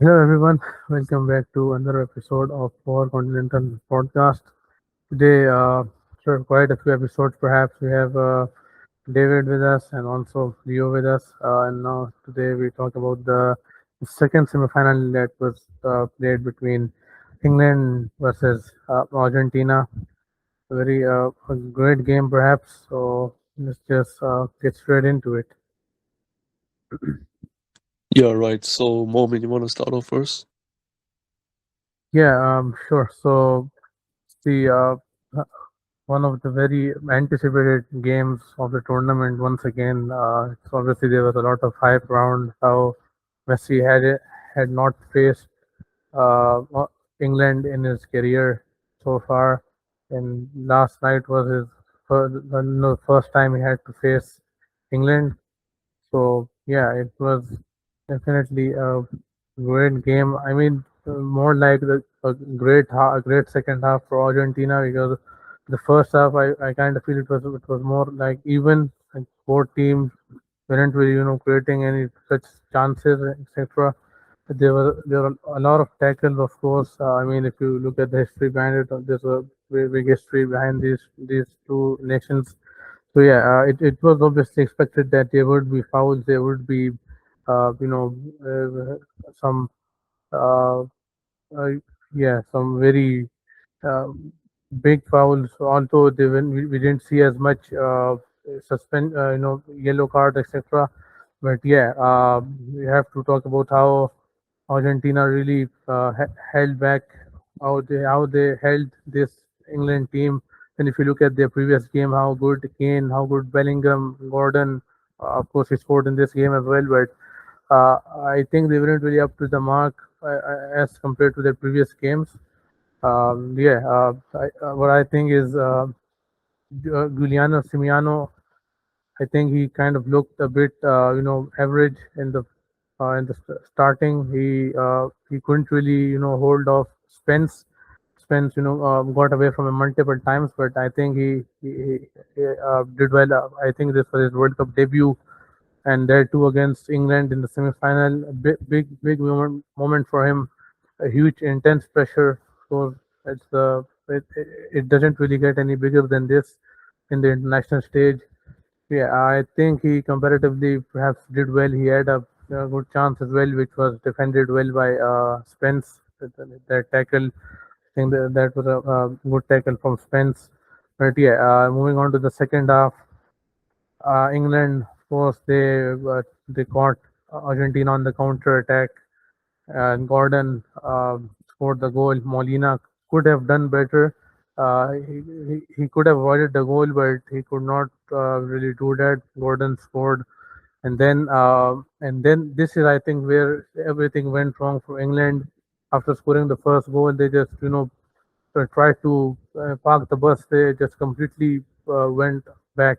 Hello everyone, welcome back to another episode of our Continental Podcast. Today, sure, quite a few episodes perhaps. We have David with us and also Leo with us. And now today we talk about the second semifinal that was played between England versus Argentina. A great game perhaps. So let's just get straight into it. Yeah, right. So, Momin, you want to start off first? Yeah, sure. So the one of the very anticipated games of the tournament once again. It's obviously there was a lot of hype around how Messi had not faced England in his career so far, and last night was his first time he had to face England. So yeah, it was definitely a great game. I mean, more like a great second half for Argentina because the first half I kind of feel it was more like even like both teams weren't really creating any such chances etc. There were a lot of tackles, of course. I mean, if you look at the history behind it, there's a very big history behind these two nations. So yeah, it was obviously expected that there would be fouls, there would be, some, uh, uh, yeah, some very uh, big fouls. Although we didn't see as much yellow card, etc. But yeah, we have to talk about how Argentina really held back, how they held this England team. And if you look at their previous game, how good Kane, how good Bellingham, Gordon, of course, he scored in this game as well. But I think they weren't really up to the mark as compared to their previous games. What I think is Giuliano Simiano. I think he kind of looked a bit, average starting. He couldn't really, hold off Spence. Spence, got away from him multiple times, but I think he did well. I think this was his World Cup debut, and there too against England in the semi-final. A big moment for him. A huge, intense pressure. So it doesn't really get any bigger than this in the international stage. Yeah, I think he comparatively perhaps did well. He had a good chance as well, which was defended well by Spence. That tackle, I think that was a good tackle from Spence. But yeah, moving on to the second half, England, of course, they caught Argentina on the counter attack, and Gordon scored the goal. Molina could have done better. He could have avoided the goal, but he could not really do that. Gordon scored, and then this is, I think, where everything went wrong for England. After scoring the first goal, they just tried to park the bus. They just completely went back.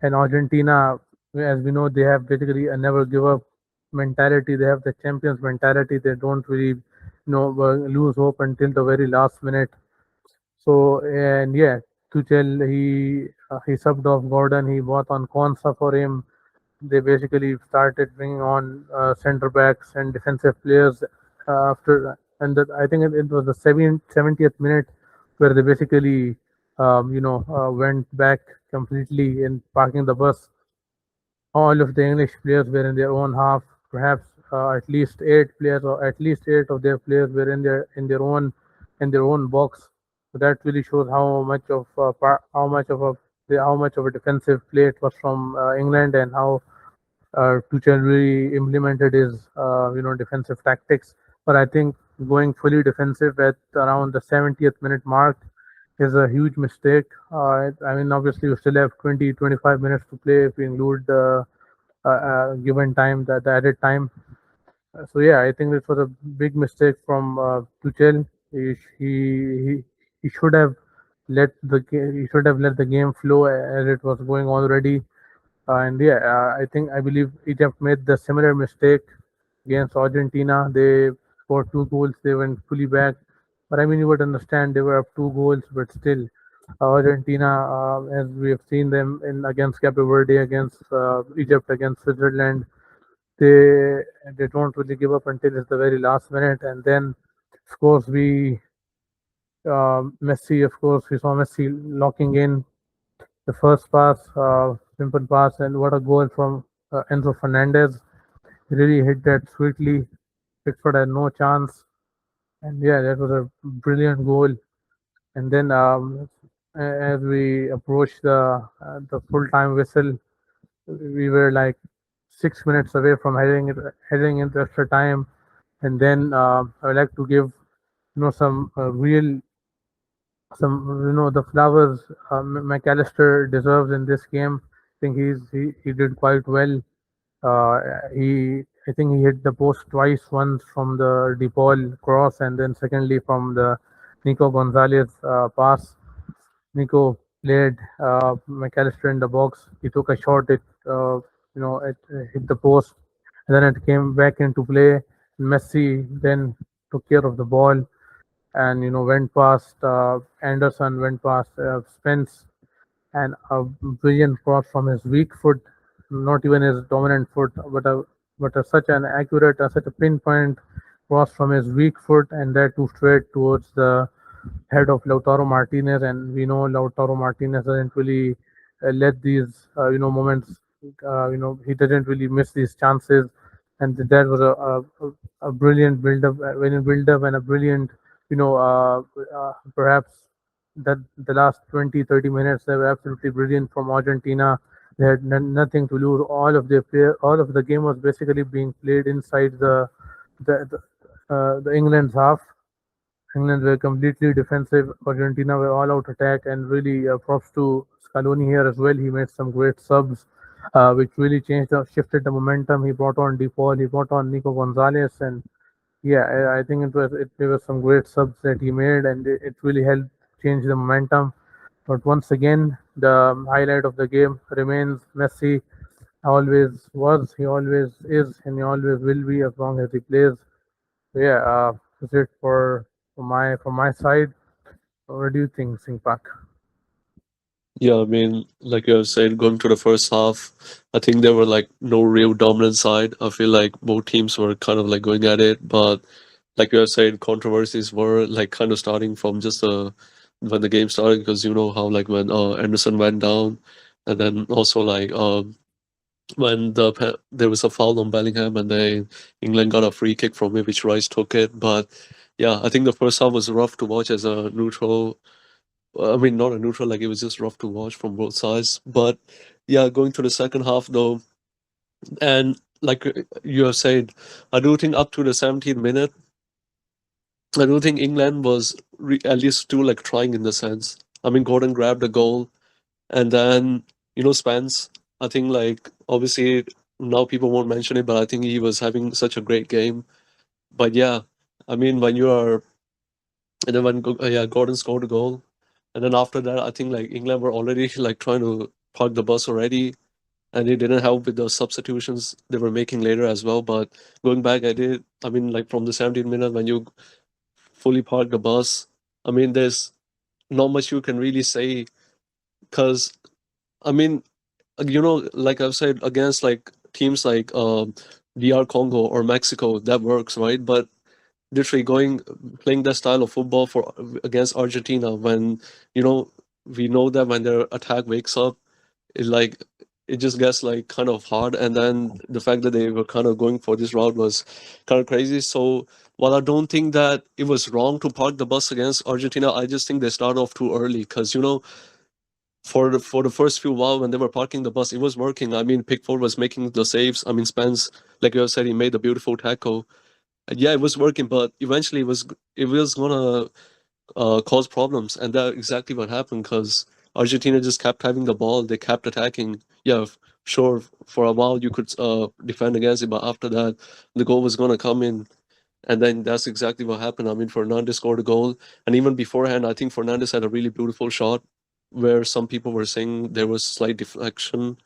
And Argentina, as we know, they have basically a never give up mentality. They have the champions mentality. They don't really, lose hope until the very last minute. So and yeah, Tuchel he subbed off Gordon. He bought on Konsa for him. They basically started bringing on center backs and defensive players after, and I think it was the 70th minute where they basically, went back completely in parking the bus. All of the English players were in their own half. Perhaps at least eight players, or at least eight of their players, were in their own box. So that really shows how much of a defensive play it was from England, and how Tuchel really implemented his defensive tactics. But I think going fully defensive at around the 70th minute mark is a huge mistake. I mean, obviously, you still have 20-25 minutes to play if you include the given time, the added time. So yeah, I think this was a big mistake from Tuchel. He should have he should have let the game flow as it was going already. And yeah, I believe Egypt made the similar mistake against Argentina. They scored two goals. They went fully back. But I mean, you would understand they were up two goals, but still, Argentina, as we have seen them in against Cape Verde, against Egypt, against Switzerland. they they don't really give up until it's the very last minute, and then of course Messi, of course, we saw Messi locking in the first pass, simple pass, and what a goal from Enzo Fernandez. He really hit that sweetly. Pickford had no chance, and yeah, that was a brilliant goal. And then as we approached the full time whistle, we were like 6 minutes away from heading into extra time. And then I would like to give some real some the flowers McAllister deserves in this game. I think he did quite well. He I think he hit the post twice, once from the DePaul cross, and then secondly from the Nico Gonzalez pass. Nico played McAllister in the box. He took a shot. It hit the post, and then it came back into play. Messi then took care of the ball and went past Anderson, went past Spence, and a brilliant cross from his weak foot, not even his dominant foot, such an accurate, such a pinpoint cross from his weak foot, and that too straight towards the head of Lautaro Martinez. And we know Lautaro Martinez doesn't really let these moments. He doesn't really miss these chances, and that was a brilliant build up, when you build up, and a brilliant, perhaps that the last 20-30 minutes they were absolutely brilliant from Argentina. They had nothing to lose. All of the game was basically being played inside the England's half. England were completely defensive. Argentina were all out attack, and really props to Scaloni here as well. He made some great subs, which really shifted the momentum. He brought on DePaul, he brought on Nico Gonzalez, and yeah, I think there were some great subs that he made, and it really helped change the momentum. But once again, the highlight of the game remains Messi. Always was, he always is, and he always will be as long as he plays. So yeah, that's it from my side. What do you think, Singpak? Yeah, I mean, like you were saying, going to the first half, I think there were like no real dominant side. I feel like both teams were kind of like going at it, but like you were saying, controversies were like kind of starting from just when the game started, because you know how like when Anderson went down, and then also like when there was a foul on Bellingham, and then England got a free kick from it, which Rice took it. But yeah, I think the first half was rough to watch as a neutral. I mean, not a neutral, like it was just rough to watch from both sides. But yeah, going to the second half though, and like you have said, I do think up to the 17th minute, I do think England was at least still like trying in the sense. I mean, Gordon grabbed a goal, and then Spence. I think like obviously now people won't mention it, but I think he was having such a great game. But yeah, I mean when you are, and then when yeah, Gordon scored a goal, and then after that I think like England were already like trying to park the bus already, and it didn't help with the substitutions they were making later as well. But going back, I mean like from the 17th minute when you fully park the bus, I mean there's not much you can really say, because I mean like I've said, against like teams like DR Congo or Mexico, that works, right? But literally playing that style of football for against Argentina, when you know we know that when their attack wakes up, it like it just gets like kind of hard. And then the fact that they were kind of going for this route was kind of crazy. So while I don't think that it was wrong to park the bus against Argentina, I just think they started off too early, because for the first few while when they were parking the bus, it was working. I mean, Pickford was making the saves. I mean, Spence, like you said, he made a beautiful tackle. And yeah, it was working, but eventually it was gonna cause problems, and that exactly what happened, because Argentina just kept having the ball. They kept attacking. Yeah, sure, for a while you could defend against it, but after that, the goal was gonna come in. And then that's exactly what happened. I mean, Fernandes scored a goal, and even beforehand, I think Fernandes had a really beautiful shot where some people were saying there was slight deflection,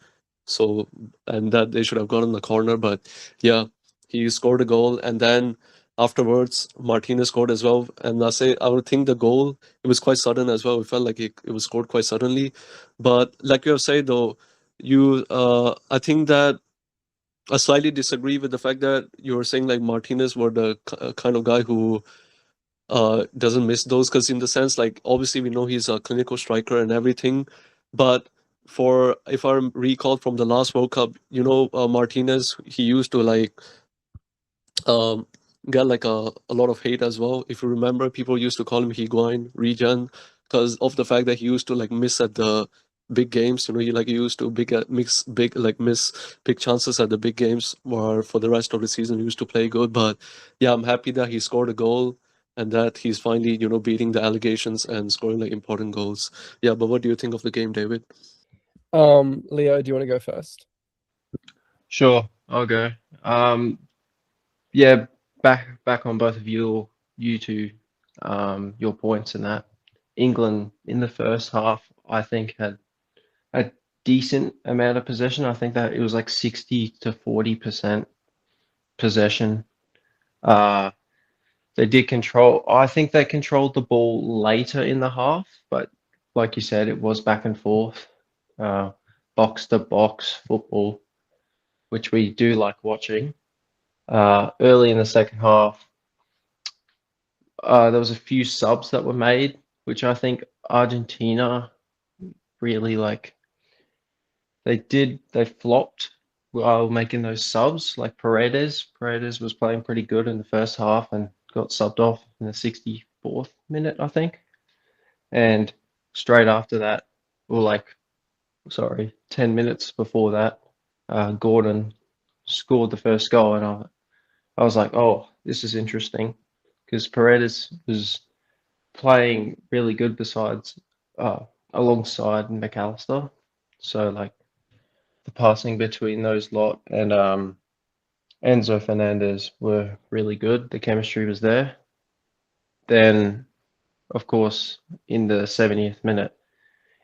so and that they should have gotten the corner. But yeah, he scored a goal, and then afterwards Martinez scored as well. And I would think the goal, it was quite sudden as well. It felt like it was scored quite suddenly. But like you have said though, I think that I slightly disagree with the fact that you were saying like Martinez were the kind of guy who doesn't miss those, because in the sense like obviously we know he's a clinical striker and everything, but for if I recall from the last World Cup, Martinez, he used to like um get like a lot of hate as well. If you remember, people used to call him Higuain regen because of the fact that he used to like miss at the big games. He used to miss big chances at the big games, where for the rest of the season he used to play good. But yeah, I'm happy that he scored a goal and that he's finally beating the allegations and scoring like important goals. Yeah, but what do you think of the game, David? Leo, do you want to go first? Sure, I'll go. Um, yeah, back on both of you two, your points in that. England in the first half, I think, had a decent amount of possession. I think that it was like 60 to 40% possession. Uh, they did control. I think they controlled the ball later in the half, but like you said, it was back and forth, uh, box to box football, which we do like watching. Early in the second half, there was a few subs that were made, which I think Argentina really like. They flopped while making those subs. Like Paredes was playing pretty good in the first half and got subbed off in the 64th minute, I think. And straight after that, or like, sorry, 10 minutes before that, Gordon scored the first goal, and I was like, oh, this is interesting because Paredes was playing really good besides alongside McAllister. So like the passing between those lot and Enzo Fernandez were really good. The chemistry was there. Then, of course, in the 70th minute,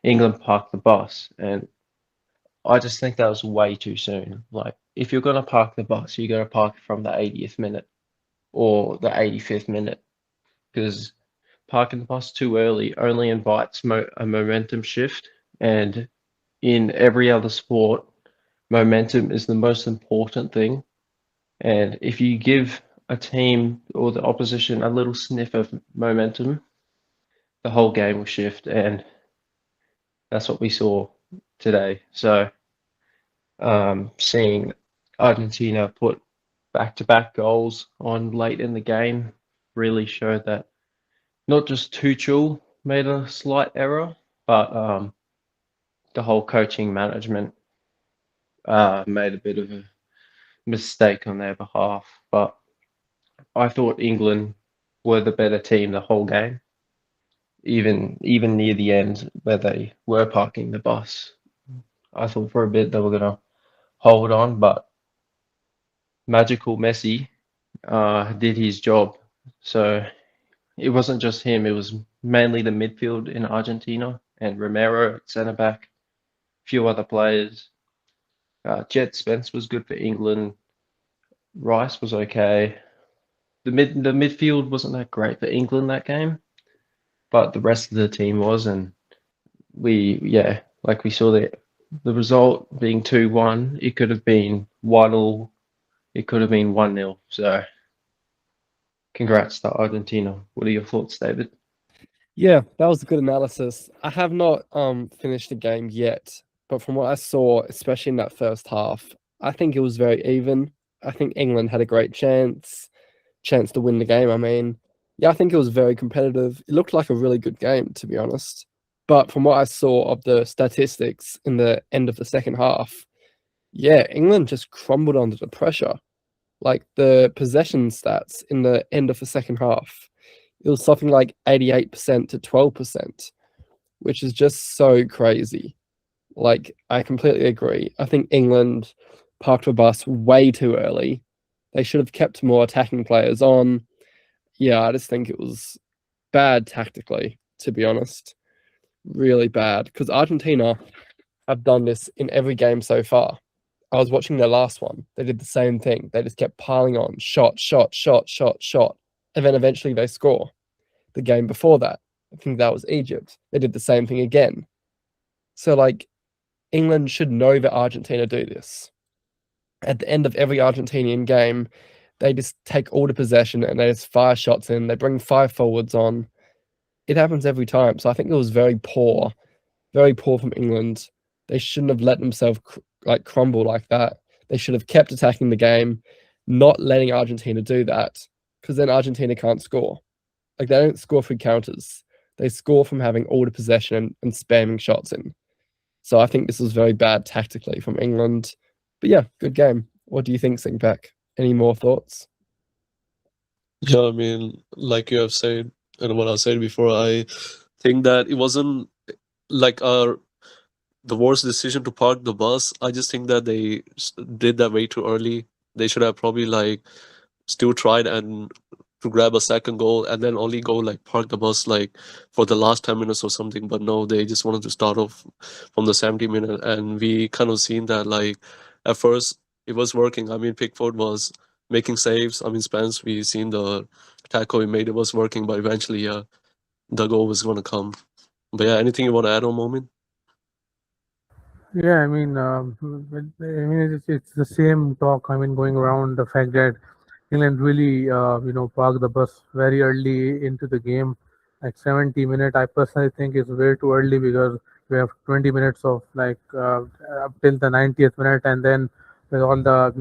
England parked the bus, and I just think that was way too soon. Like, if you're gonna park the bus, you gotta park from the 80th minute or the 85th minute, because parking the bus too early only invites a momentum shift. And in every other sport, momentum is the most important thing. And if you give a team or the opposition a little sniff of momentum, the whole game will shift. And that's what we saw today. So, seeing Argentina put back-to-back goals on late in the game really showed that not just Tuchel made a slight error, but the whole coaching management made a bit of a mistake on their behalf. But I thought England were the better team the whole game, even near the end where they were parking the bus. I thought for a bit they were gonna hold on, but magical Messi did his job. So it wasn't just him; it was mainly the midfield in Argentina and Romero at centre back, a few other players. Jet Spence was good for England. Rice was okay. The midfield wasn't that great for England that game, but the rest of the team was, and like we saw the result being 2-1. It could have been 1-1. It could have been 1-0. So congrats to Argentina. What are your thoughts, David? Yeah, that was a good analysis. I have not finished the game yet, but from what I saw, especially in that first half, I think it was very even. I think England had a great chance to win the game. I mean, yeah, I think it was very competitive. It looked like a really good game, to be honest. But from what I saw of the statistics in the end of the second half, yeah, England just crumbled under the pressure. Like the possession stats in the end of the second half, it was something like 88% to 12%, which is just so crazy. Like, I completely agree. I think England parked the bus way too early. They should have kept more attacking players on. Yeah, I just think it was bad tactically, to be honest. Really bad. Because Argentina have done this in every game so far. I was watching their last one. They did the same thing. They just kept piling on shot, shot, shot, shot, shot. And then eventually they score. The game before that, I think that was Egypt. They did the same thing again. So, like, England should know that Argentina do this. at the end of every Argentinian game, they just take all the possession and they just fire shots in. They bring 5 forwards on. It happens every time. So I think it was very poor from England. They shouldn't have let themselves crumble like that. They should have kept attacking the game, not letting Argentina do that, because then Argentina can't score. Like, they don't score through counters. They score from having all the possession and spamming shots in. So I think this was very bad tactically from England. But yeah, good game. What do you think, Singpack? Any more thoughts? Yeah, I mean, like you have said, and what I said before, I think that it wasn't like the worst decision to park the bus. I just think that they did that way too early. They should have probably like still tried and to grab a second goal and then only go like park the bus like for the last 10 minutes or something. But no, they just wanted to start off from the 70 minute, and we kind of seen that like at first it was working. I mean, Pickford was making saves. I mean, Spence, we seen the tackle he made, it was working, but eventually, yeah, the goal was gonna come. But yeah, anything you want to add on, Moment? Yeah, I mean, it's the same talk. I mean, going around the fact that England really, parked the bus very early into the game, like 70 minute. I personally think is way too early because we have 20 minutes of like up till the 90th minute, and then with all the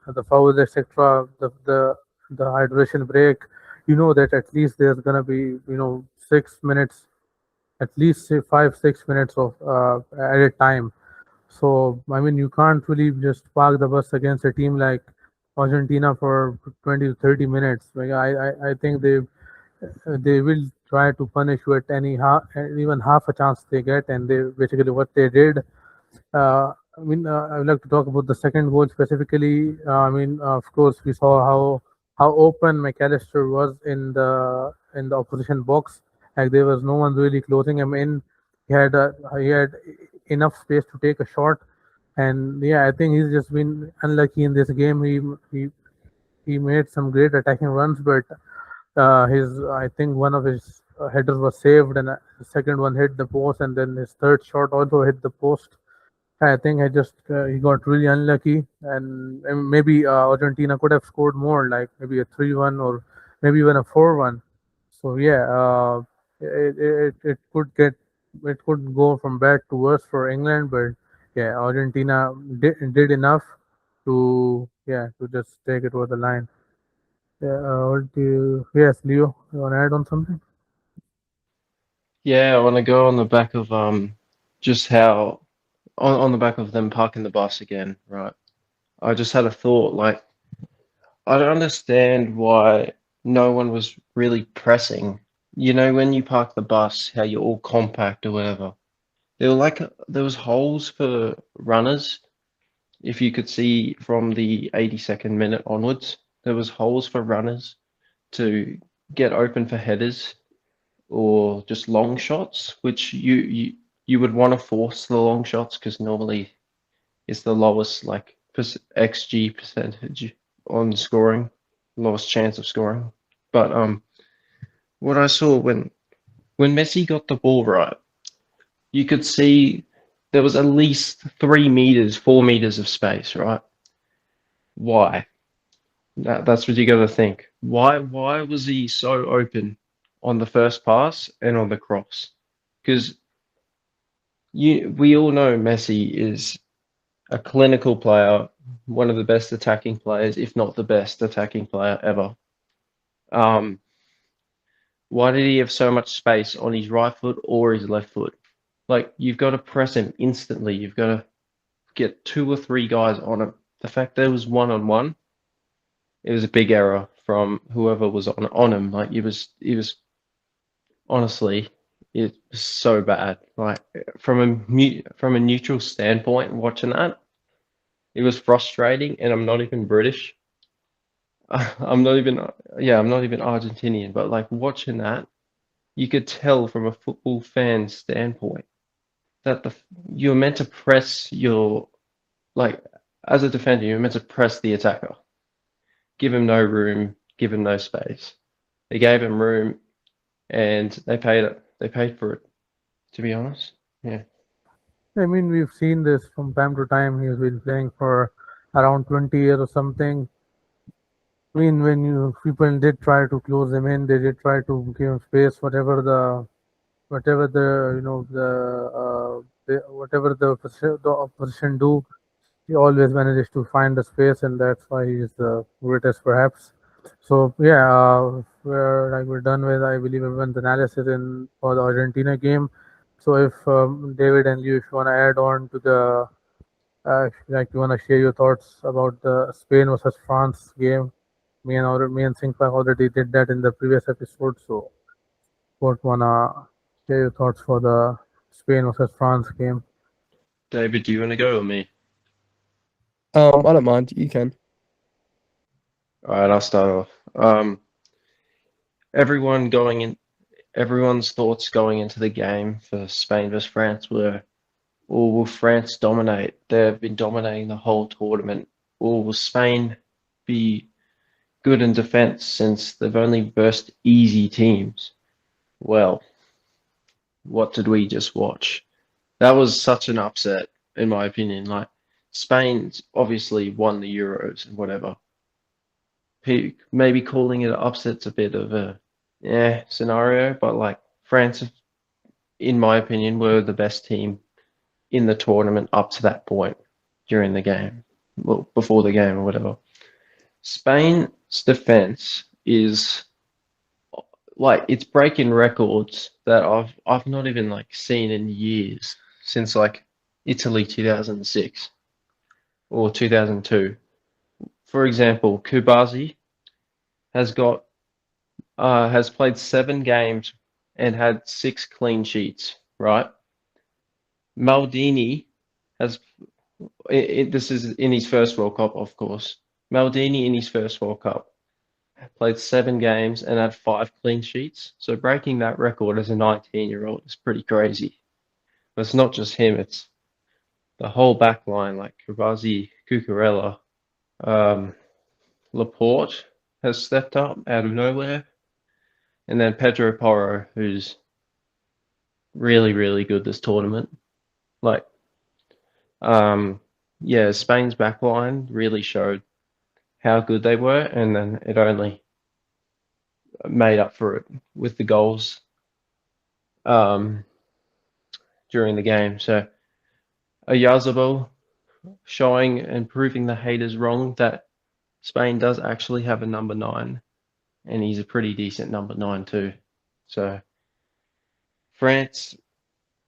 the fouls, etc. The hydration break. You know that at least there's gonna be 6 minutes, at least say 5 6 minutes of added time. So I mean, you can't really just park the bus against a team like Argentina for 20 to 30 minutes. Like I think they will try to punish you at even half a chance they get, and they basically what they did. I would like to talk about the second goal specifically. Of course, we saw how open McAllister was in the opposition box. Like there was no one really closing him in. He had enough space to take a shot, and yeah, I think he's just been unlucky in this game. He made some great attacking runs, but his I think one of his headers was saved, and the second one hit the post, and then his third shot also hit the post. I think he got really unlucky, and maybe Argentina could have scored more, like maybe a 3-1 or maybe even a 4-1. So yeah, it could go from bad to worse for England, but yeah, Argentina did enough to just take it over the line. Yeah, yes, Leo, you want to add on something? Yeah, I want to go on the back of just how on the back of them parking the bus again, right? I just had a thought, like I don't understand why no one was really pressing. You know, when you park the bus, how you're all compact or whatever. There was holes for runners. If you could see from the 82nd minute onwards, there was holes for runners to get open for headers or just long shots, which you would want to force the long shots because normally it's the lowest like XG percentage on scoring, lowest chance of scoring. But what I saw when Messi got the ball right, you could see there was at least 3 meters, 4 meters of space, right? Why? That's what you got to think. Why was he so open on the first pass and on the cross? Because we all know Messi is a clinical player, one of the best attacking players, if not the best attacking player ever. Um, why did he have so much space on his right foot or his left foot? Like, you've got to press him instantly. You've got to get 2 or 3 guys on him. The fact there was one-on-one, it was a big error from whoever was on him. Like, it was honestly, it was so bad. Like, from a neutral standpoint, watching that, it was frustrating, and I'm not even British. I'm not even, yeah, I'm not even Argentinian, but like watching that, you could tell from a football fan standpoint that you're meant to press like, as a defender, you're meant to press the attacker, give him no room, give him no space. They gave him room, and they paid it. They paid for it, to be honest. Yeah. I mean, we've seen this from time to time. He's been playing for around 20 years or something. I mean, when people did try to close him in, they did try to give him space, whatever the whatever the opposition do, he always manages to find the space, and that's why he's the greatest, perhaps. So yeah, we're done with, I believe, everyone's analysis in for the Argentina game. So if David and you, if you want to add on to the, like you want to share your thoughts about the Spain versus France game, me and Singpak already did that in the previous episode. So what wanna share your thoughts for the Spain versus France game? David, do you want to go or me? I don't mind. You can. All right, I'll start off. Everyone going in, everyone's thoughts going into the game for Spain versus France were, or will France dominate? They've been dominating the whole tournament. Or will Spain be good in defense since they've only versed easy teams? Well, what did we just watch? That was such an upset, in my opinion. Like, Spain's obviously won the Euros and whatever. Maybe calling it an upset's a bit of a scenario, but like France, in my opinion, were the best team in the tournament up to that point during the game, well, before the game or whatever. Spain's defense is like it's breaking records that I've not even like seen in years since like Italy 2006 or 2002. For example, Kubazi has got has played 7 games and had 6 clean sheets, right? Maldini has this is in his first World Cup, of course. Maldini in his first World Cup played 7 games and had 5 clean sheets. So breaking that record as a 19-year-old is pretty crazy. But it's not just him; it's the whole back line, like Kubazi, Cucurella, Laporte has stepped up out of nowhere, and then Pedro Porro, who's really, really good this tournament. Like, yeah, Spain's back line really showed how good they were, and then it only made up for it with the goals during the game. So Oyarzabal showing and proving the haters wrong that Spain does actually have a number 9, and he's a pretty decent number 9 too. So France,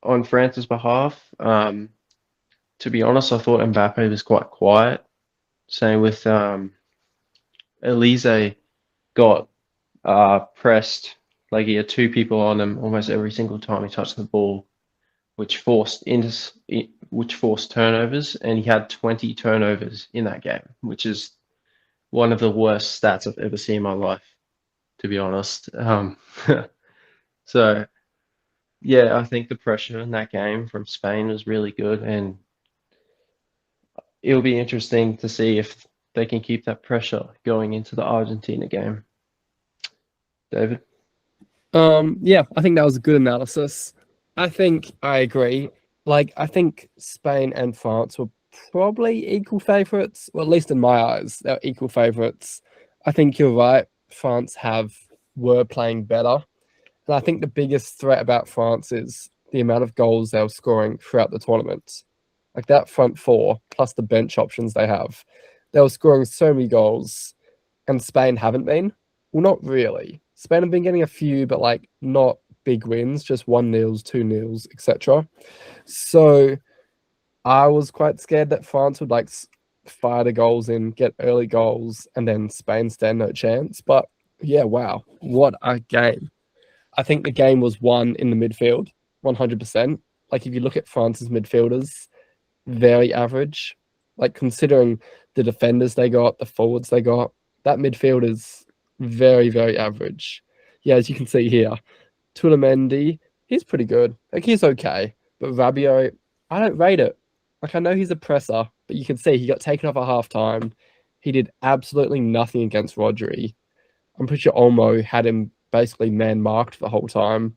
on France's behalf, to be honest, I thought Mbappe was quite quiet. Same with Elise got pressed, like he had 2 people on him almost every single time he touched the ball, which forced turnovers, and he had 20 turnovers in that game, which is one of the worst stats I've ever seen in my life, to be honest. So yeah, I think the pressure in that game from Spain was really good, and it'll be interesting to see if they can keep that pressure going into the Argentina game. David? Yeah, I think that was a good analysis. I think I agree. Like, I think Spain and France were probably equal favourites, or at least in my eyes, they're equal favourites. I think you're right. France were playing better. And I think the biggest threat about France is the amount of goals they were scoring throughout the tournament. Like that front four, plus the bench options they have, they were scoring so many goals, and Spain haven't been. Well, not really. Spain have been getting a few, but like not big wins, just 1-0s, 2-0s, etc. So I was quite scared that France would like fire the goals in, get early goals, and then Spain stand no chance. But yeah, wow, what a game. I think the game was won in the midfield, 100%. Like if you look at France's midfielders, very average. Like considering the defenders they got, the forwards they got, that midfield is very, very average. Yeah, as you can see here, Toolamandi, he's pretty good. Like he's okay. But Rabiot, I don't rate it. Like I know he's a presser, but you can see he got taken off at halftime. He did absolutely nothing against Rodri. I'm pretty sure Olmo had him basically man marked the whole time.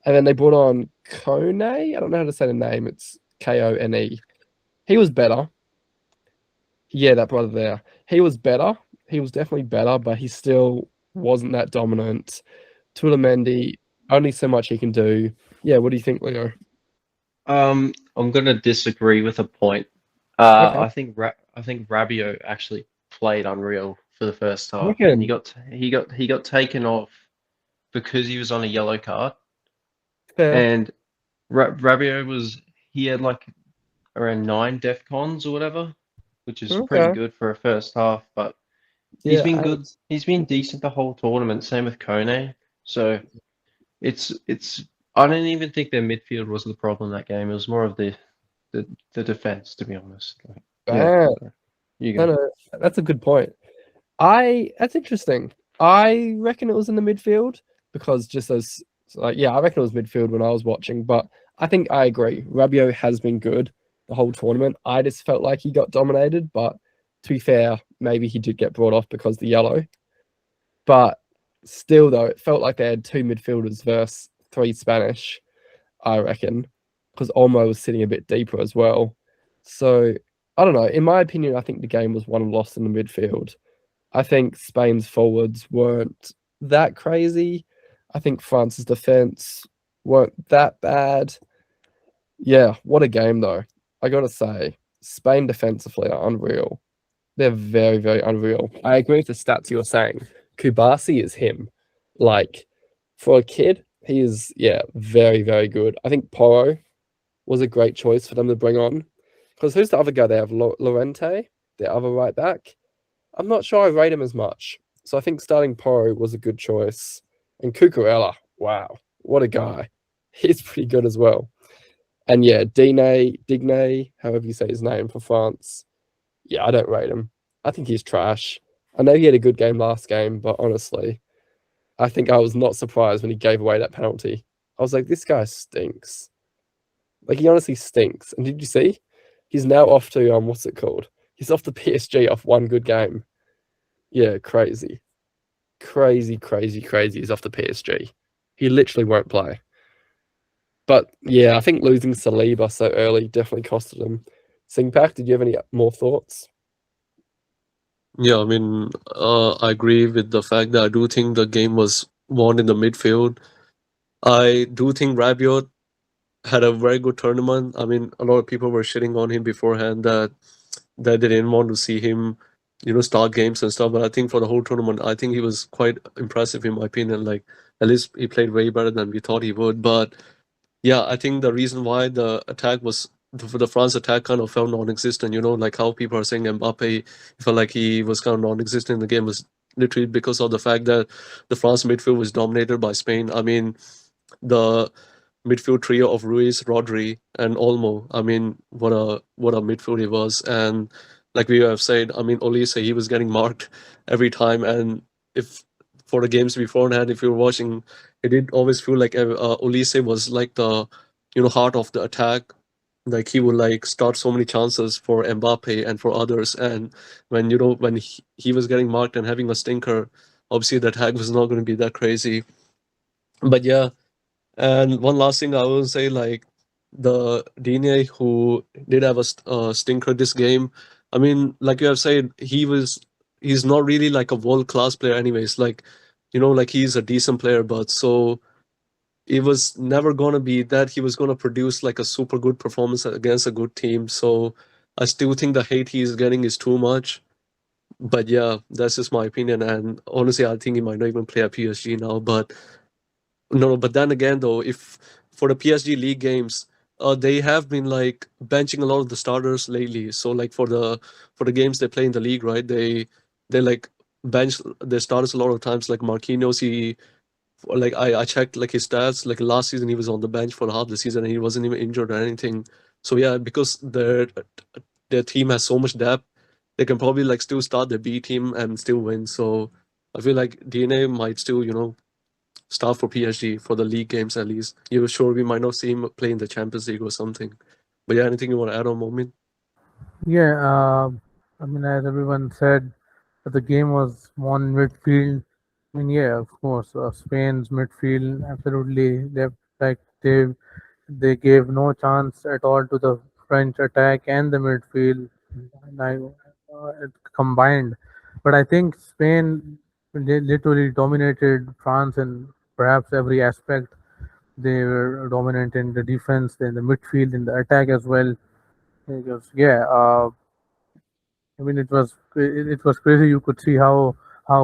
And then they brought on Kone. I don't know how to say the name. It's Kone. He was better. Yeah, that brother there. He was better. He was definitely better, but he still wasn't that dominant. Tulamendi, only so much he can do. Yeah, what do you think, Leo? I'm gonna disagree with a point. Okay. I think Rabiot actually played unreal for the first You half, and can he got taken off because he was on a yellow card. fair. And Rabiot was he had like around 9 DEF CONs or whatever, which is pretty Okay. good for a first half. But he's Yeah, been good. eight. He's been decent the whole tournament. Same with Kone. So it's. I don't even think their midfield was the problem that game. It was more of the defense, to be honest. Like, yeah, Bad. okay. You No, go. no, that's a good point. That's interesting. I reckon it was in the midfield because just those like yeah, I reckon it was midfield when I was watching, but I think I agree. Rabiot has been good the whole tournament. I just felt like he got dominated, but to be fair, maybe he did get brought off because the yellow. But still though, it felt like they had two midfielders versus three Spanish, I reckon, because Olmo was sitting a bit deeper as well. So I don't know. In my opinion, I think the game was won and lost in the midfield. I think Spain's forwards weren't that crazy. I think France's defense weren't that bad. Yeah, what a game though. I gotta say, Spain defensively are unreal. They're very, very unreal. I agree with the stats you were saying. Kubasi is him. Like, for a kid, he is, yeah, very, very good. I think Porro was a great choice for them to bring on. Because who's the other guy they have? Lorente, the other right back. I'm not sure I rate him as much. So I think starting Porro was a good choice. And Cucurella, wow, what a guy. He's pretty good as well. And yeah, Digne, however you say his name for France. Yeah, I don't rate him. I think he's trash. I know he had a good game last game, but honestly, I think I was not surprised when he gave away that penalty. I was like, this guy stinks. Like he honestly stinks. And did you see? He's now off to what's it called? He's off to PSG off one good game. Yeah, crazy. Crazy, crazy, crazy. He's off to PSG. He literally won't play. But yeah, I think losing Saliba so early definitely costed him. Singpack, did you have any more thoughts? Yeah, I mean, I agree with the fact that I do think the game was won in the midfield. I do think Rabiot had a very good tournament. I mean, a lot of people were shitting on him beforehand that they didn't want to see him, start games and stuff. But I think for the whole tournament, I think he was quite impressive in my opinion. Like at least he played way better than we thought he would. But yeah, I think the reason why the France attack kind of felt non-existent, like how people are saying Mbappe felt like he was kind of non-existent in the game was literally because of the fact that the France midfield was dominated by Spain. I mean, the midfield trio of Ruiz, Rodri, and Olmo. I mean, what a midfield he was. And like we have said, I mean, Olise, he was getting marked every time. And if for the games beforehand, if you were watching, it did always feel like Olise was like the heart of the attack. Like he would like start so many chances for Mbappe and for others. And when he was getting marked and having a stinker, obviously the attack was not going to be that crazy. But yeah, and one last thing I will say, like the Digne who did have a stinker this game. I mean, like you have said, he's not really like a world class player, anyways. Like, like he's a decent player, but so it was never gonna be that he was gonna produce like a super good performance against a good team. So I still think the hate he is getting is too much. But yeah, that's just my opinion. And honestly, I think he might not even play at PSG now. But no, but then again, though, if for the PSG League games, they have been like benching a lot of the starters lately. So like for the games they play in the league, right? They like bench their starters a lot of times. Like Marquinhos, he like I checked like his stats. Like last season, he was on the bench for half the season and he wasn't even injured or anything. So yeah, because their team has so much depth, they can probably like still start their B team and still win. So I feel like DNA might still start for PSG for the league games at least. You're sure we might not see him play in the Champions League or something. But yeah, anything you want to add on, Moment? Yeah, I mean, as everyone said, that the game was won in midfield. I mean, yeah, of course, Spain's midfield absolutely left like they gave no chance at all to the French attack and the midfield like, combined. But I think Spain literally dominated France in perhaps every aspect. They were dominant in the defense, in the midfield, in the attack as well. Because yeah, I mean it was crazy. You could see how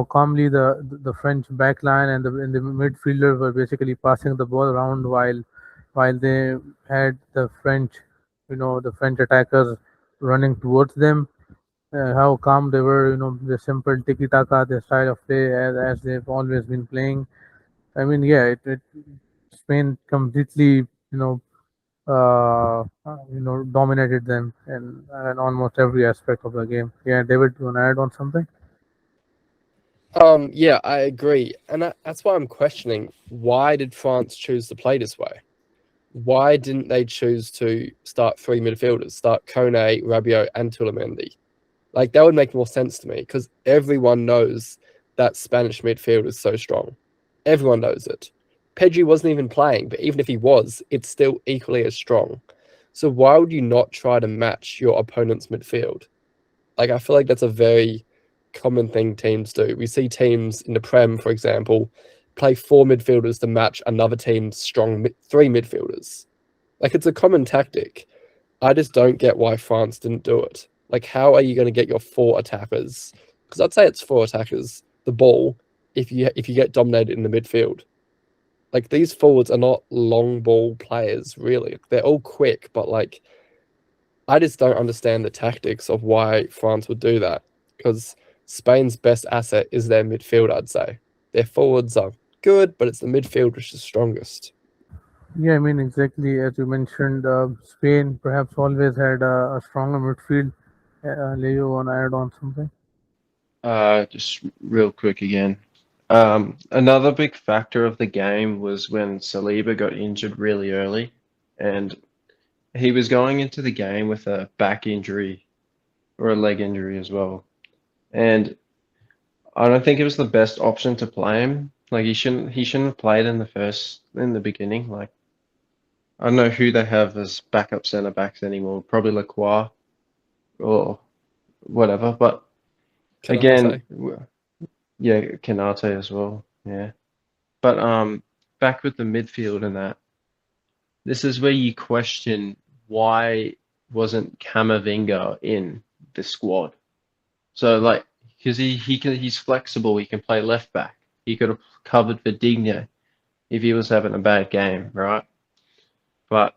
calmly the French backline and the midfielders were basically passing the ball around while they had the French, the French attackers running towards them. How calm they were, the simple tiki taka, the style of play as they've always been playing. I mean, yeah, Spain completely, dominated them in almost every aspect of the game. Yeah, David, you want to add on something? Yeah, I agree, and that's why I'm questioning why did France choose to play this way? Why didn't they choose to start three midfielders, start Kone, Rabiot, and Tielemans? Like that would make more sense to me because everyone knows that Spanish midfield is so strong. Everyone knows it. Pedri wasn't even playing, but even if he was, it's still equally as strong. So why would you not try to match your opponent's midfield? Like I feel like that's a very common thing teams do. We see teams in the Prem, for example, play four midfielders to match another team's strong three midfielders. Like it's a common tactic. I just don't get why France didn't do it. Like, how are you going to get your four attackers? Because I'd say it's four attackers the ball if you get dominated in the midfield. Like these forwards are not long ball players, really. They're all quick, but like I just don't understand the tactics of why France would do that. Because Spain's best asset is their midfield, I'd say. Their forwards are good, but it's the midfield which is strongest. Yeah, I mean, exactly as you mentioned, Spain perhaps always had a stronger midfield. Leo, want to add on something? Just real quick again. Another big factor of the game was when Saliba got injured really early, and he was going into the game with a back injury or a leg injury as well. And I don't think it was the best option to play him. Like he shouldn't have played in the beginning. Like I don't know who they have as backup centre backs anymore. Probably Lacroix or whatever. But again, Canate. yeah, Canate as well. Yeah. But back with the midfield and that, this is where you question why wasn't Camavinga in the squad? So like, because he's flexible, he can play left back. He could have covered for Digne if he was having a bad game, right? But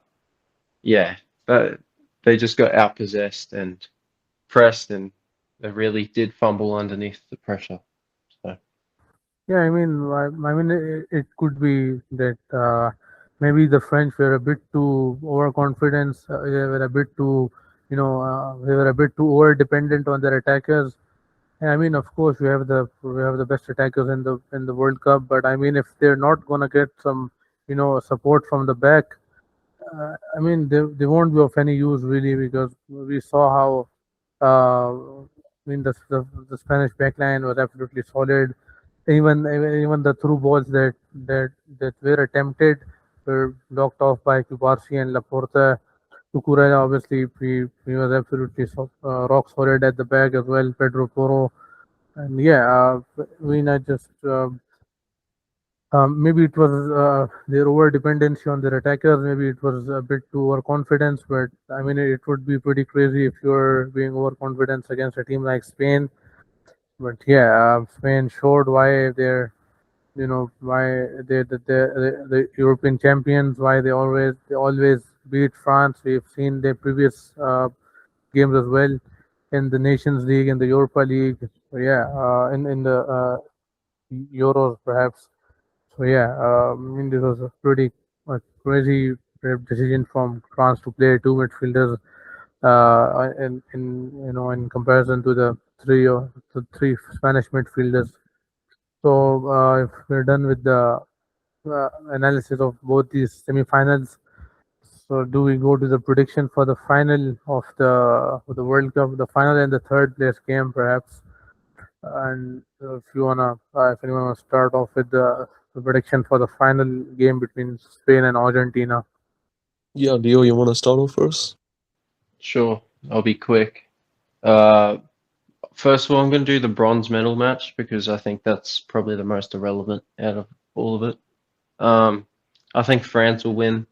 yeah, that they just got outpossessed and pressed, and they really did fumble underneath the pressure. So Yeah, I mean, it could be that maybe the French were a bit too overconfident. They were a bit too, they were a bit too over dependent on their attackers. I mean, of course, we have the best attackers in the World Cup, but I mean, if they're not gonna get some, support from the back, I mean, they won't be of any use really because we saw how, I mean, the Spanish backline was absolutely solid. Even the through balls that were attempted were blocked off by Cubarsi and Laporta. Cucurella obviously he was absolutely rock solid at the back as well. Pedro Porro. And yeah, I mean, I just maybe it was their over dependency on their attackers. Maybe it was a bit too overconfidence. But I mean, it would be pretty crazy if you're being overconfident against a team like Spain. But yeah, Spain showed why they're why the European champions. Why they always beat France. We've seen their previous games as well in the Nations League and the Europa League. So yeah, in the Euros perhaps. So yeah, I mean this was a pretty crazy decision from France to play two midfielders in comparison to the three Spanish midfielders. So if we're done with the analysis of both these semifinals, so do we go to the prediction for the final of the World Cup, the final and the third place game perhaps? And if you wanna, if anyone wanna start off with the prediction for the final game between Spain and Argentina. Yeah, Leo, you want to start off first? Sure, I'll be quick. First of all, I'm going to do the bronze medal match because I think that's probably the most irrelevant out of all of it. I think France will win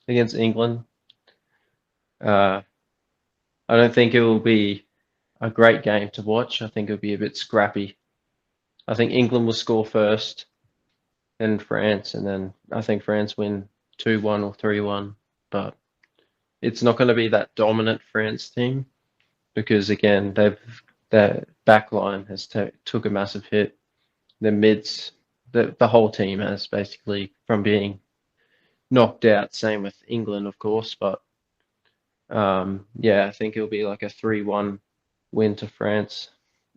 against England. I don't think it will be a great game to watch. I think it'll be a bit scrappy. I think England will score first, then France, and then I think France win 2-1 or 3-1. But it's not going to be that dominant France team because again, their back line has took a massive hit. The mids, the whole team has basically from being knocked out. Same with England, of course, but yeah, I think it'll be like a 3-1 win to France.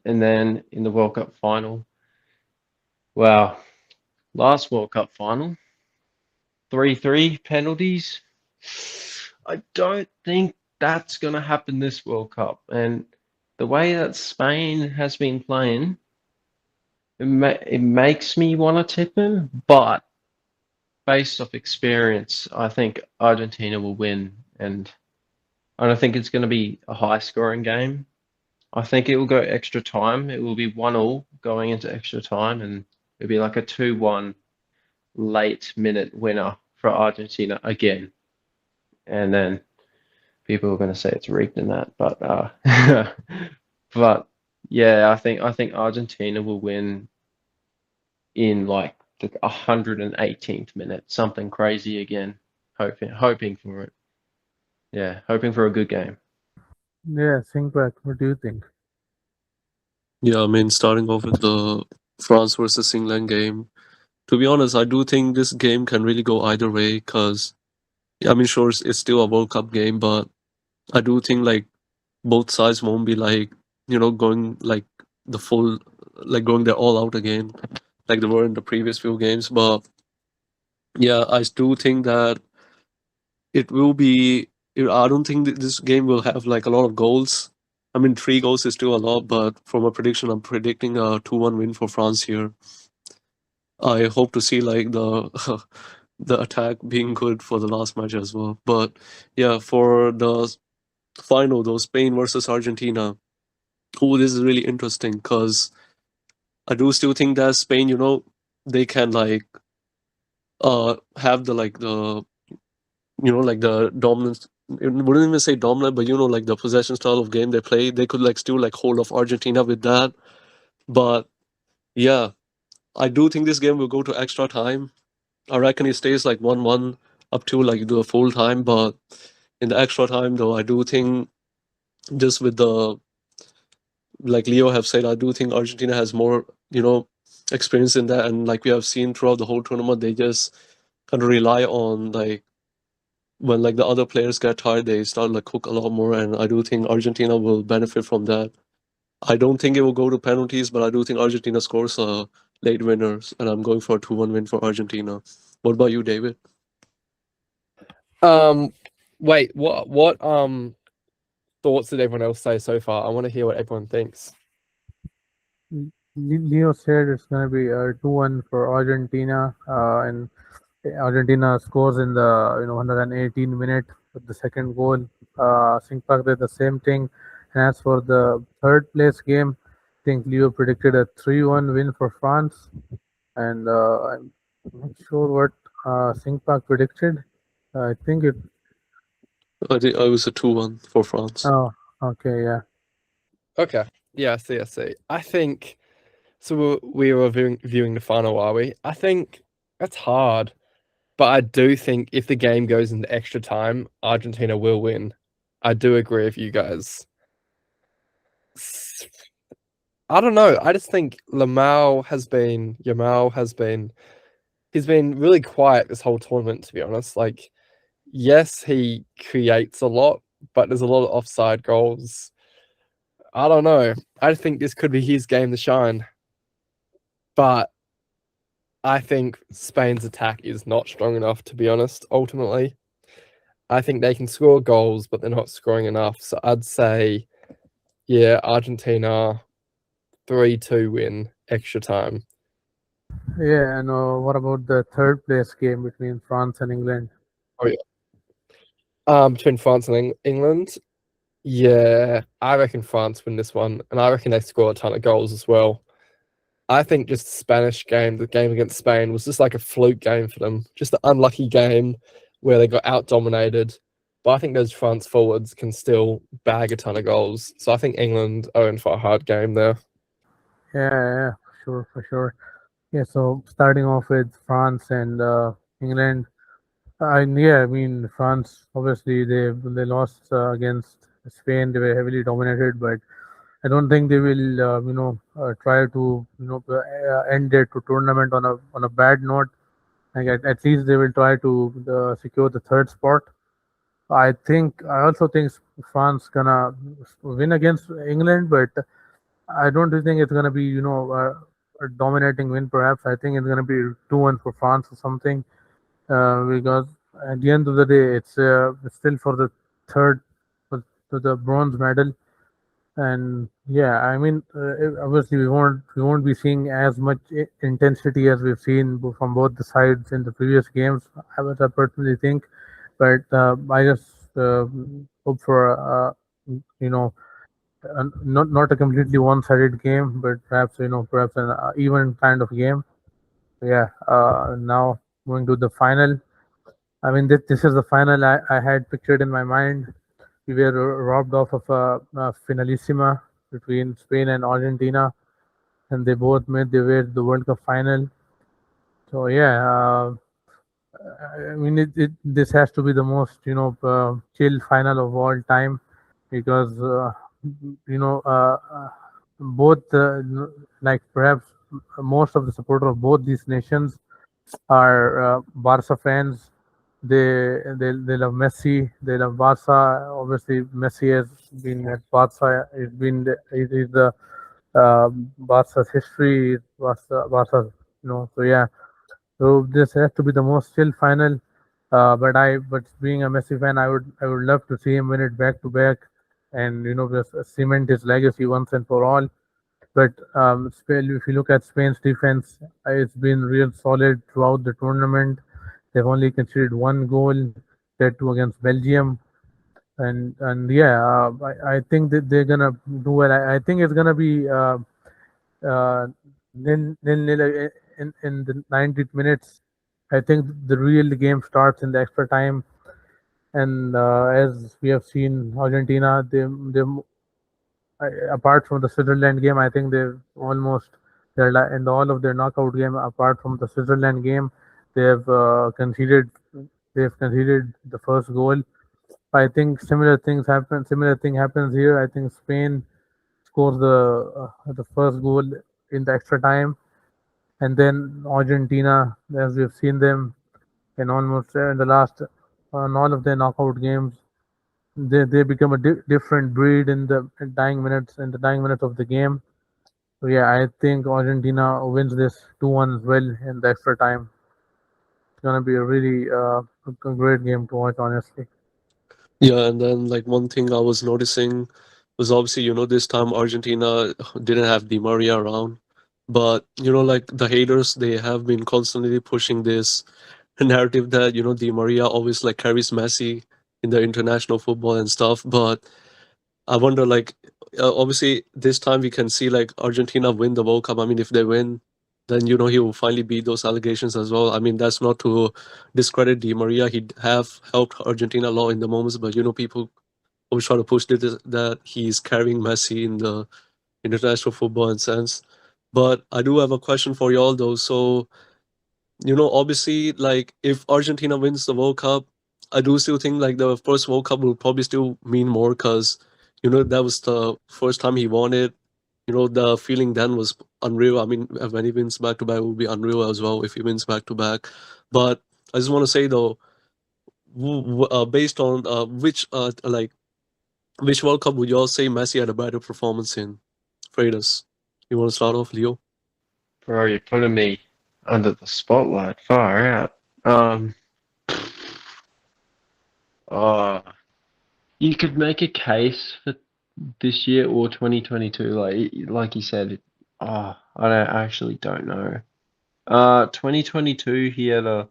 And then in the World Cup final, wow, last World Cup final, 3-3 penalties. I don't think that's going to happen this World Cup. And the way that Spain has been playing, it makes me want to tip him, but based off experience, I think Argentina will win. And I don't think it's going to be a high scoring game. I think it will go extra time. It will be 1-1 going into extra time, and it'll be like a 2-1 late minute winner for Argentina again. And then people are going to say it's rigged in that, but but yeah, I think Argentina will win in like the 118th minute, something crazy again. Hoping for it. Yeah, hoping for a good game. Yeah, think back. What do you think? Yeah, I mean, starting off with the France versus England game, to be honest, I do think this game can really go either way because, I mean, sure, it's still a World Cup game, but I do think like both sides won't be like, going like the full, like going there all out again, like they were in the previous few games. But yeah, I do think that it will be. I don't think that this game will have like a lot of goals. I mean, 3 goals is still a lot, but from a prediction, I'm predicting a 2-1 win for France here. I hope to see like the the attack being good for the last match as well. But yeah, for the final though, Spain versus Argentina. Oh, this is really interesting because I do still think that Spain, they can like have the like the like the dominance. I wouldn't even say dominant, but like the possession style of game they play, they could like still like hold off Argentina with that. But yeah, I do think this game will go to extra time. I reckon it stays like 1-1 up to like the full time, but in the extra time though, I do think just with the like Leo have said, I do think Argentina has more, experience in that, and like we have seen throughout the whole tournament, they just kind of rely on like when like the other players get tired, they start like cook a lot more, and I do think Argentina will benefit from that. I don't think it will go to penalties, but I do think Argentina scores late winners, and I'm going for a 2-1 win for Argentina. What about you, David? Wait, what thoughts did everyone else say so far? I want to hear what everyone thinks. Leo said it's going to be a 2-1 for Argentina, and Argentina scores in the 118 minute with the second goal. Singpak did the same thing. And as for the third place game, I think Leo predicted a 3-1 win for France. And I'm not sure what Singpak predicted. I think it. I think I was a 2-1 for France. Oh, okay, yeah. Okay, yeah, I see. I think so. We were viewing the final, are we? I think that's hard, but I do think if the game goes into extra time, Argentina will win. I do agree with you guys. I don't know. I just think Yamal has been he's been really quiet this whole tournament, to be honest. Like, yes, he creates a lot, but there's a lot of offside goals. I don't know. I think this could be his game to shine. But I think Spain's attack is not strong enough, to be honest, ultimately. I think they can score goals, but they're not scoring enough. So I'd say, yeah, Argentina 3-2 win, extra time. Yeah, and what about the third place game between France and England? Between France and England. Yeah, I reckon France win this one, and I reckon they score a ton of goals as well. I think just the Spanish game, the game against Spain, was just like a fluke game for them. Just an unlucky game where they got out dominated. But I think those France forwards can still bag a ton of goals. So I think England are in for a hard game there. Yeah, for sure. Yeah, so starting off with France and England. Yeah, I mean France. Obviously, they lost against Spain. They were heavily dominated, but I don't think they will, try to, end their tournament on a bad note. Like at least they will try to secure the third spot. I also think France gonna win against England, but I don't really think it's gonna be, a dominating win. Perhaps I think it's gonna be 2-1 for France or something. Because at the end of the day, it's still for the third, for the bronze medal. And yeah, I mean, obviously we won't be seeing as much intensity as we've seen from both the sides in the previous games. I personally think, but I just hope for you know not a completely one-sided game, but perhaps an even kind of game. Yeah. Now going to the final. I mean, this is the final I had pictured in my mind. We were robbed off of a finalissima between Spain and Argentina, and they both made their way to the World Cup final. So yeah, I mean, this has to be the most chill final of all time, because you know uh, uh, both like perhaps most of the supporters of both these nations are Barca fans. They love Messi. They love Barca. Obviously, Messi has been at Barca. It is the Barca's history. Barca. So yeah. So this has to be the most chill final. But being a Messi fan, I would love to see him win it back to back, and just cement his legacy once and for all. But Spain, if you look at Spain's defense, it's been real solid throughout the tournament. They've only conceded one goal, that two against Belgium, and yeah, I think that they're gonna do well. I think it's gonna be uh, nil in the 90th minutes. I think the real game starts in the extra time, and as we have seen, Argentina, apart from the Switzerland game, I think in all of their knockout game, apart from the Switzerland game, they have conceded. They've conceded the first goal. I think similar things happen. Similar thing happens here. I think Spain scores the first goal in the extra time, and then Argentina, as we've seen them in almost in the last on all of their knockout games, they become a different breed in the dying minutes of the game. So yeah, I think Argentina wins this 2-1 as well in the extra time. It's gonna be a really a great game to watch, honestly. Yeah, and then like one thing I was noticing was obviously, this time Argentina didn't have Di Maria around. But, like the haters, they have been constantly pushing this narrative that, Di Maria always like carries Messi in the international football and stuff. But I wonder, like, obviously, this time we can see like Argentina win the World Cup. I mean, if they win, then he will finally beat those allegations as well. I mean, that's not to discredit Di Maria. He'd have helped Argentina a lot in the moments, but people always try to push that he's carrying Messi in the international football in sense. But I do have a question for y'all though. So obviously, like if Argentina wins the World Cup, I do still think like the first World Cup will probably still mean more because that was the first time he won it. The feeling then was unreal. I mean, when he wins back to back, it will be unreal as well if he wins back to back. But I just want to say though, based on which World Cup would y'all say Messi had a better performance in? Freitas, you want to start off, Leo? Bro, you're putting me under the spotlight. Far out. Um, uh, you could make a case for this year or 2022. Like you said. I actually don't know. 2022 he had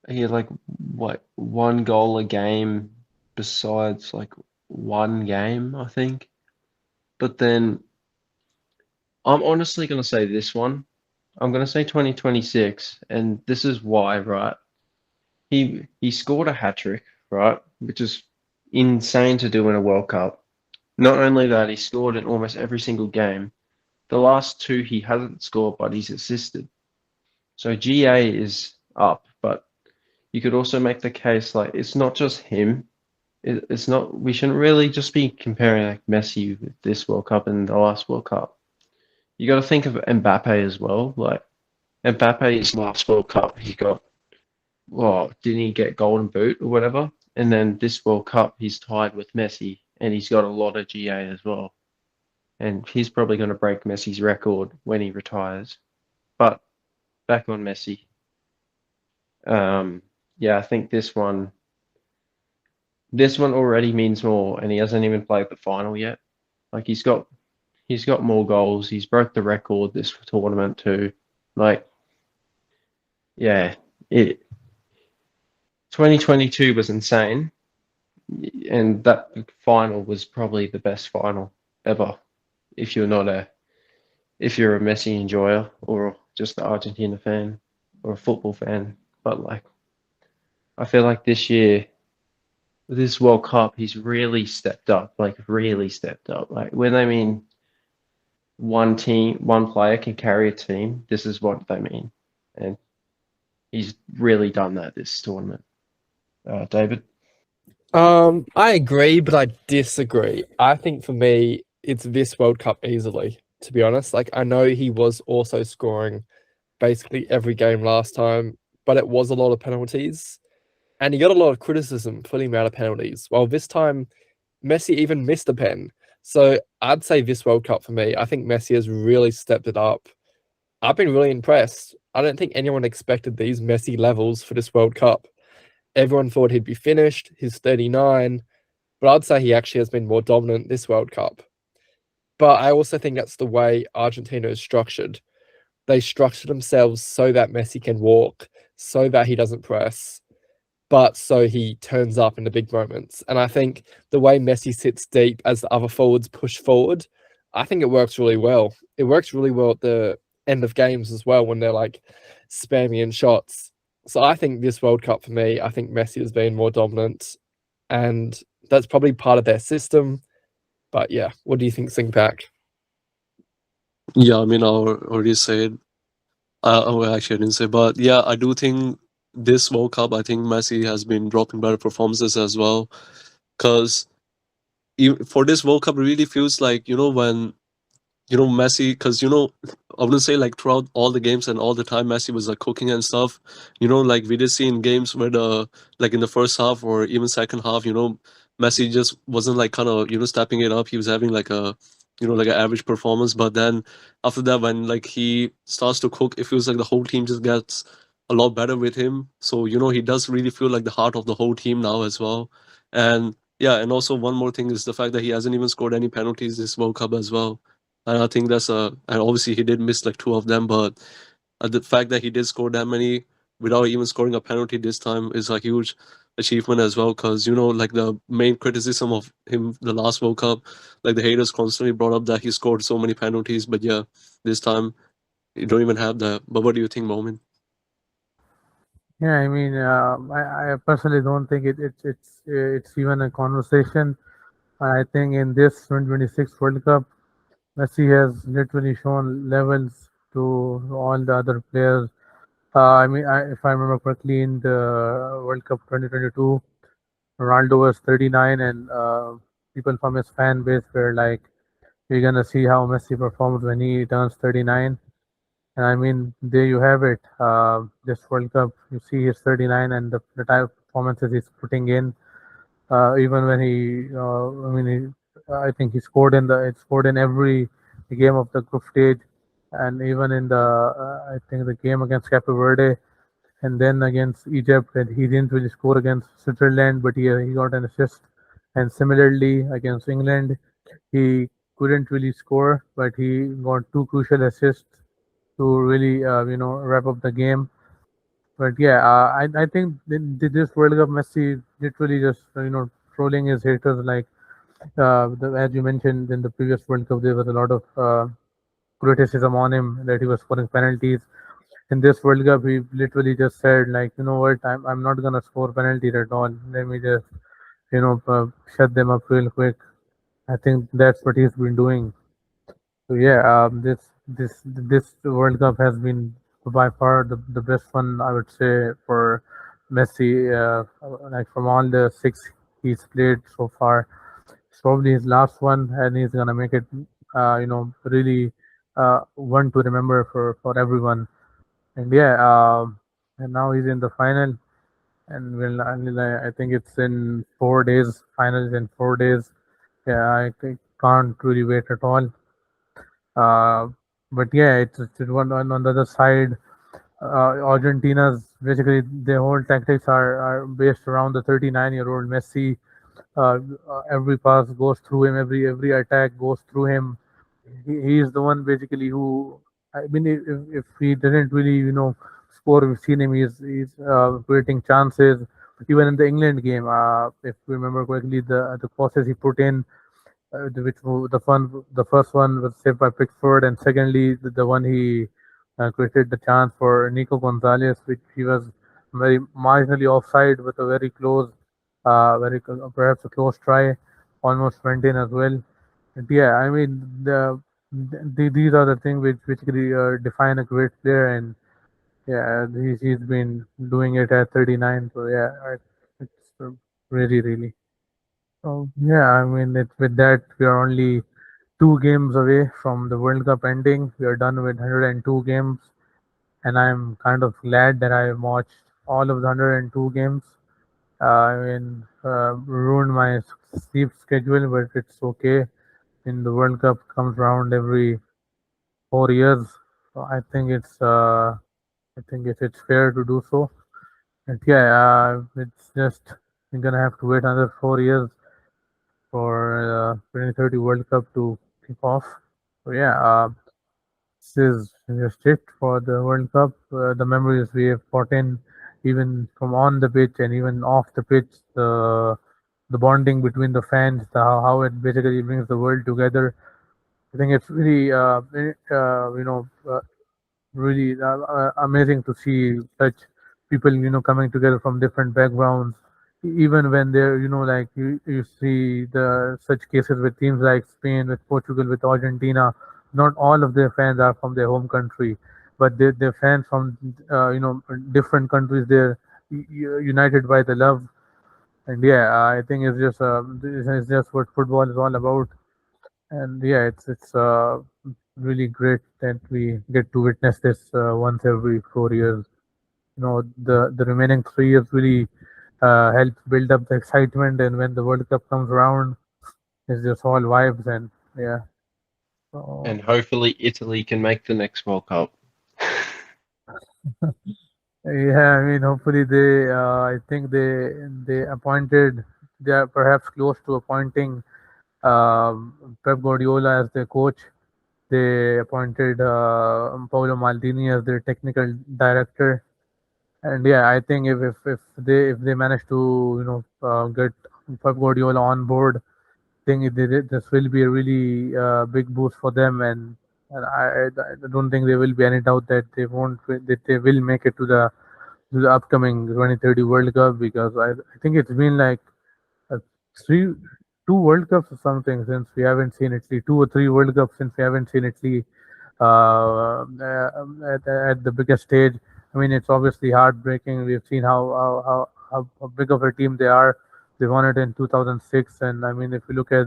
like what one goal a game besides like one game, I think. But then I'm honestly going to say this one. I'm going to say 2026, and this is why, right? He scored a hat trick, right? Which is insane to do in a World Cup. Not only that, he scored in almost every single game. The last two he hasn't scored, but he's assisted. So GA is up, but you could also make the case like it's not just him. It's not. We shouldn't really just be comparing like Messi with this World Cup and the last World Cup. You got to think of Mbappe as well. Like Mbappe's last World Cup, he got, well, didn't he get Golden Boot or whatever? And then this World Cup, he's tied with Messi, and he's got a lot of GA as well. And he's probably going to break Messi's record when he retires. But back on Messi. Yeah, I think this one already means more, and he hasn't even played the final yet. Like he's got more goals. He's broke the record this tournament too. Like, yeah, it 2022 was insane, and that final was probably the best final ever. If you're not a if you're a Messi enjoyer or just an Argentina fan or a football fan, but like I feel like this year, this World Cup, he's really stepped up. Like really stepped up. Like when I mean one team, one player can carry a team, this is what they mean, and he's really done that this tournament. David. I agree, but I disagree. I think for me, it's this World Cup easily, to be honest. Like, I know he was also scoring basically every game last time, but it was a lot of penalties. And he got a lot of criticism for the amount of penalties. Well, this time, Messi even missed a pen. So I'd say this World Cup for me, I think Messi has really stepped it up. I've been really impressed. I don't think anyone expected these Messi levels for this World Cup. Everyone thought he'd be finished. He's 39, but I'd say he actually has been more dominant this World Cup. But I also think that's the way Argentina is structured. They structure themselves so that Messi can walk, so that he doesn't press, but so he turns up in the big moments. And I think the way Messi sits deep as the other forwards push forward, I think it works really well. It works really well at the end of games as well when they're like spamming in shots. So I think this World Cup for me, I think Messi has been more dominant, and that's probably part of their system. But yeah, what do you think, Singpack? Yeah, I mean, I already said. Well, actually, I didn't say, but yeah, I do think this World Cup, I think Messi has been dropping better performances as well. Because for this World Cup, it really feels like, when Messi, because I wouldn't say like throughout all the games and all the time Messi was like cooking and stuff. Like we did see in games where like in the first half or even second half, Messi just wasn't like kind of stepping it up. He was having like a like an average performance, but then after that, when like he starts to cook, it feels like the whole team just gets a lot better with him. So he does really feel like the heart of the whole team now as well. And yeah, and also one more thing is the fact that he hasn't even scored any penalties this World Cup as well. And I think and obviously he did miss like two of them, but the fact that he did score that many without even scoring a penalty this time is a huge achievement as well. Because, like the main criticism of him the last World Cup, like the haters constantly brought up that he scored so many penalties, but yeah, this time you don't even have that. But what do you think, Moment? Yeah, I mean, I personally don't think it's even a conversation. I think in this 2026 World Cup, Messi has literally shown levels to all the other players. I mean, if I remember correctly, in the World Cup 2022, Ronaldo was 39, and people from his fan base were like, "We're gonna see how Messi performs when he turns 39." And I mean, there you have it. This World Cup, you see he's 39, and the type of performances he's putting in. Even when I think he scored scored in every game of the group stage, and even in I think the game against Cape Verde, and then against Egypt, and he didn't really score against Switzerland, but he got an assist. And similarly against England, he couldn't really score, but he got two crucial assists to really wrap up the game. But yeah, I think this World Cup Messi literally just trolling his haters like As you mentioned in the previous World Cup, there was a lot of criticism on him that he was scoring penalties. In this World Cup, he literally just said, like, you know what, I'm not gonna score penalties at all. Let me just, shut them up real quick. I think that's what he's been doing. So yeah, this World Cup has been by far the best one, I would say, for Messi. Like from all the six he's played so far, it's probably his last one, and he's gonna make it, really one to remember for everyone. And yeah, and now he's in the final, and I think it's in 4 days. Finals in 4 days. Yeah, can't really wait at all. Uh, but yeah, it's on the other side. Argentina's basically their whole tactics are based around the 39-year-old Messi. Every pass goes through him. Every attack goes through him. He is the one basically who. I mean, if he didn't really score, we've seen him. He's creating chances. Even in the England game, if we remember correctly, the crosses he put in, the first one was saved by Pickford, and secondly the one he created the chance for Nico Gonzalez, which he was very marginally offside with a very close, perhaps a close try, almost went in as well. And yeah, I mean these are the things which basically define a great player, and yeah, he's been doing it at 39. So yeah, it's really. Oh, yeah, I mean, with that, we are only 2 games away from the World Cup ending. We are done with 102 games, and I'm kind of glad that I watched all of the 102 games. Ruined my sleep schedule, but it's okay. And the World Cup comes around every 4 years, so I think it's fair to do so. And yeah, it's just you're gonna have to wait another 4 years for 2030 World Cup to kick off. So yeah, this is just it for the World Cup. The memories we have put in, even from on the pitch and even off the pitch, the bonding between the fans, how it basically brings the world together. I think it's really, really amazing to see such people coming together from different backgrounds, even when they're like you see the such cases with teams like Spain, with Portugal, with Argentina. Not all of their fans are from their home country, but they're fans from different countries. They're united by the love. And yeah, I think it's just what football is all about. And yeah, it's really great that we get to witness this once every 4 years. The remaining 3 years really help build up the excitement, and when the World Cup comes around, it's just all vibes. And yeah, so And hopefully Italy can make the next World Cup. yeah, I mean, hopefully I think they are perhaps close to appointing Pep Guardiola as their coach. They appointed Paolo Maldini as their technical director. And yeah, I think if they manage to get Pep Guardiola on board, I think this will be a really big boost for them, and I don't think there will be any doubt that they will make it to the upcoming 2030 World Cup, because I think it's been like uh, three, 2 World Cups or something since we haven't seen Italy, 2 or 3 World Cups since we haven't seen Italy at the biggest stage. I mean, it's obviously heartbreaking. We've seen how big of a team they are. They won it in 2006, and I mean, if you look at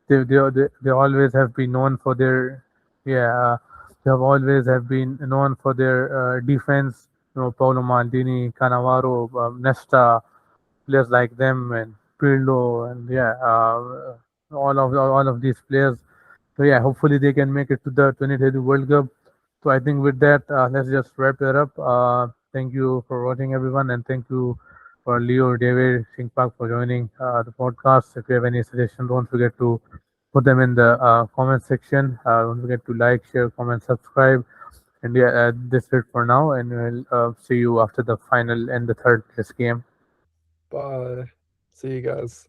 they always have been known for their yeah they have always have been known for their defense. Paolo Maldini, Cannavaro, Nesta, players like them, and Pirlo, and yeah, all of these players. So yeah, hopefully they can make it to the 2030 World Cup. So I think with that, let's just wrap it up. Thank you for watching, everyone, and thank you for Leo, David, Singh Park for joining the podcast. If you have any suggestions, don't forget to put them in the comment section. Don't forget to like, share, comment, subscribe. And yeah, this is it for now, and we'll see you after the final and the third place game. Bye. See you guys.